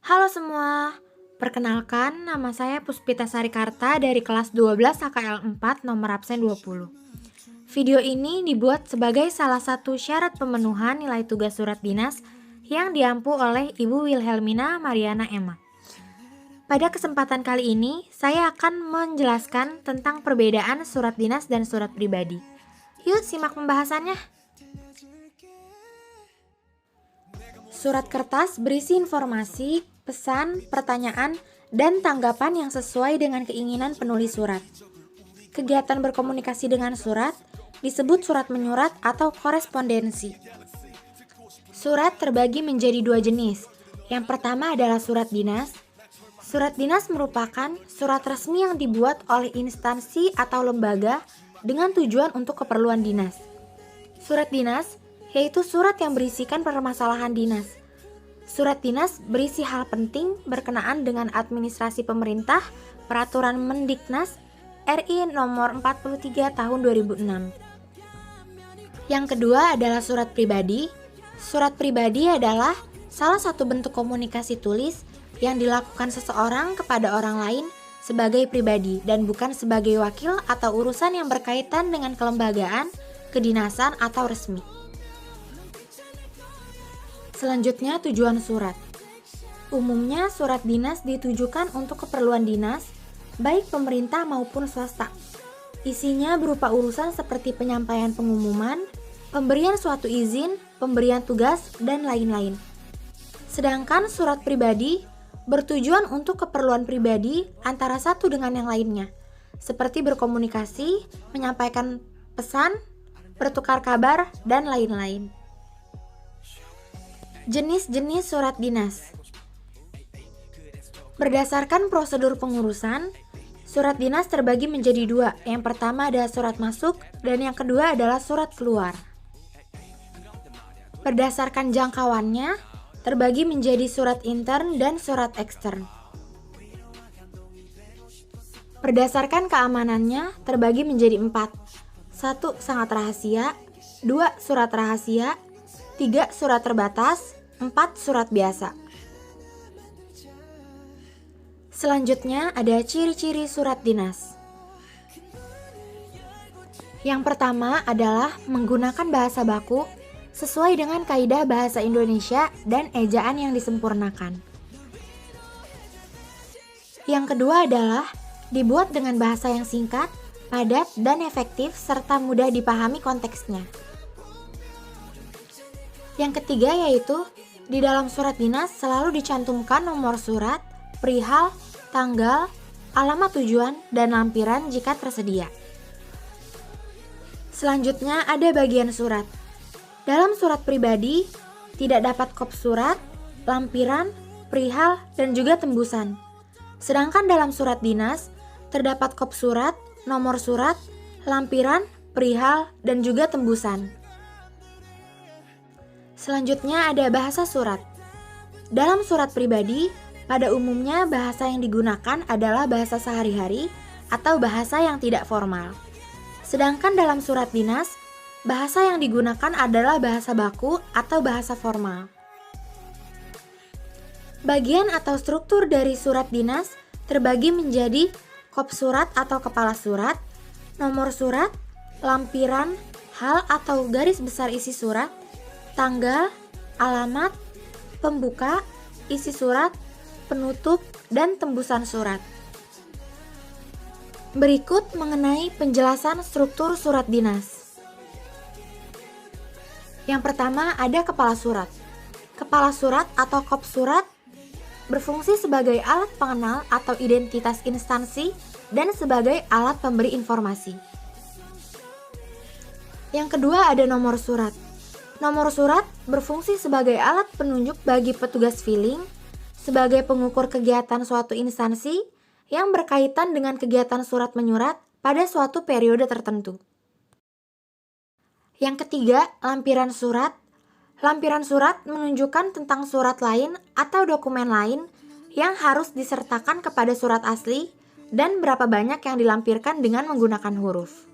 Halo semua, perkenalkan nama saya Puspita Sarikarta dari kelas 12 HKL 4 nomor absen 20. Video ini dibuat sebagai salah satu syarat pemenuhan nilai tugas surat dinas yang diampu oleh Ibu Wilhelmina Mariana Emma. Pada kesempatan kali ini, saya akan menjelaskan tentang perbedaan surat dinas dan surat pribadi. Yuk simak pembahasannya. Surat kertas berisi informasi, pesan, pertanyaan, dan tanggapan yang sesuai dengan keinginan penulis surat. Kegiatan berkomunikasi dengan surat disebut surat menyurat atau korespondensi. Surat terbagi menjadi dua jenis. Yang pertama adalah surat dinas. Surat dinas merupakan surat resmi yang dibuat oleh instansi atau lembaga dengan tujuan untuk keperluan dinas. Surat dinas yaitu surat yang berisikan permasalahan dinas. Surat dinas berisi hal penting berkenaan dengan administrasi pemerintah, peraturan Mendiknas RI nomor 43 tahun 2006. Yang kedua adalah surat pribadi. Surat pribadi adalah salah satu bentuk komunikasi tulis yang dilakukan seseorang kepada orang lain sebagai pribadi dan bukan sebagai wakil atau urusan yang berkaitan dengan kelembagaan, kedinasan, atau resmi. Selanjutnya, tujuan surat. Umumnya surat dinas ditujukan untuk keperluan dinas, baik pemerintah maupun swasta. Isinya berupa urusan seperti penyampaian pengumuman, pemberian suatu izin, pemberian tugas, dan lain-lain. Sedangkan surat pribadi bertujuan untuk keperluan pribadi antara satu dengan yang lainnya, seperti berkomunikasi, menyampaikan pesan, bertukar kabar, dan lain-lain. Jenis-jenis surat dinas. Berdasarkan prosedur pengurusan, surat dinas terbagi menjadi dua. Yang pertama adalah surat masuk dan yang kedua adalah surat keluar. Berdasarkan jangkauannya, terbagi menjadi surat intern dan surat ekstern. Berdasarkan keamanannya, terbagi menjadi 4. 1. Sangat rahasia. 2. Surat rahasia. 3. Surat terbatas. 4. Surat biasa. Selanjutnya ada ciri-ciri surat dinas. Yang pertama adalah menggunakan bahasa baku sesuai dengan kaidah bahasa Indonesia dan ejaan yang disempurnakan. Yang kedua adalah dibuat dengan bahasa yang singkat, padat, dan efektif serta mudah dipahami konteksnya. Yang ketiga yaitu di dalam surat dinas selalu dicantumkan nomor surat, perihal, tanggal, alamat tujuan, dan lampiran jika tersedia. Selanjutnya ada bagian surat. Dalam surat pribadi tidak dapat kop surat, lampiran, perihal, dan juga tembusan. Sedangkan dalam surat dinas terdapat kop surat, nomor surat, lampiran, perihal, dan juga tembusan. Selanjutnya ada bahasa surat. Dalam surat pribadi, pada umumnya bahasa yang digunakan adalah bahasa sehari-hari atau bahasa yang tidak formal. Sedangkan dalam surat dinas, bahasa yang digunakan adalah bahasa baku atau bahasa formal. Bagian atau struktur dari surat dinas terbagi menjadi kop surat atau kepala surat, nomor surat, lampiran, hal atau garis besar isi surat, tanggal, alamat, pembuka, isi surat, penutup, dan tembusan surat. Berikut mengenai penjelasan struktur surat dinas. Yang pertama ada kepala surat. Kepala surat atau kop surat berfungsi sebagai alat pengenal atau identitas instansi dan sebagai alat pemberi informasi. Yang kedua ada nomor surat. Nomor surat berfungsi sebagai alat penunjuk bagi petugas filing, sebagai pengukur kegiatan suatu instansi yang berkaitan dengan kegiatan surat menyurat pada suatu periode tertentu. Yang ketiga, lampiran surat. Lampiran surat menunjukkan tentang surat lain atau dokumen lain yang harus disertakan kepada surat asli dan berapa banyak yang dilampirkan dengan menggunakan huruf.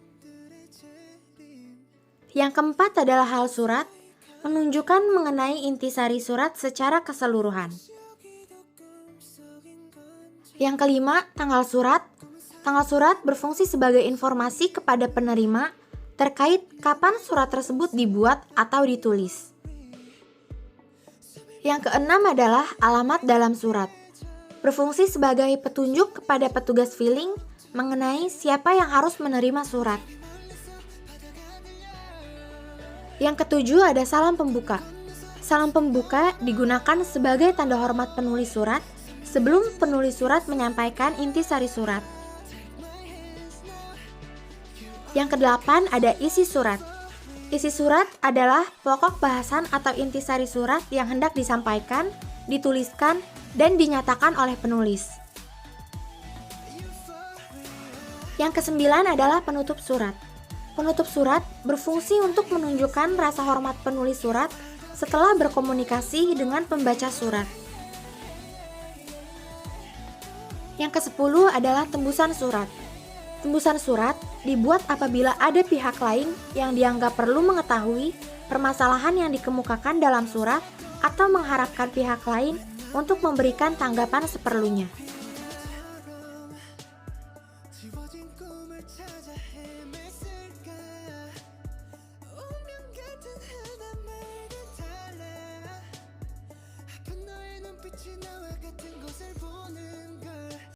Yang keempat adalah hal surat, menunjukkan mengenai intisari surat secara keseluruhan. Yang kelima, tanggal surat. Tanggal surat berfungsi sebagai informasi kepada penerima terkait kapan surat tersebut dibuat atau ditulis. Yang keenam adalah alamat dalam surat. Berfungsi sebagai petunjuk kepada petugas filing mengenai siapa yang harus menerima surat. Yang ketujuh ada salam pembuka. Salam pembuka digunakan sebagai tanda hormat penulis surat sebelum penulis surat menyampaikan intisari surat. Yang kedelapan ada isi surat. Isi surat adalah pokok bahasan atau intisari surat yang hendak disampaikan, dituliskan, dan dinyatakan oleh penulis. Yang kesembilan adalah penutup surat. Penutup surat berfungsi untuk menunjukkan rasa hormat penulis surat setelah berkomunikasi dengan pembaca surat. Yang ke-10 adalah tembusan surat. Tembusan surat dibuat apabila ada pihak lain yang dianggap perlu mengetahui permasalahan yang dikemukakan dalam surat atau mengharapkan pihak lain untuk memberikan tanggapan seperlunya.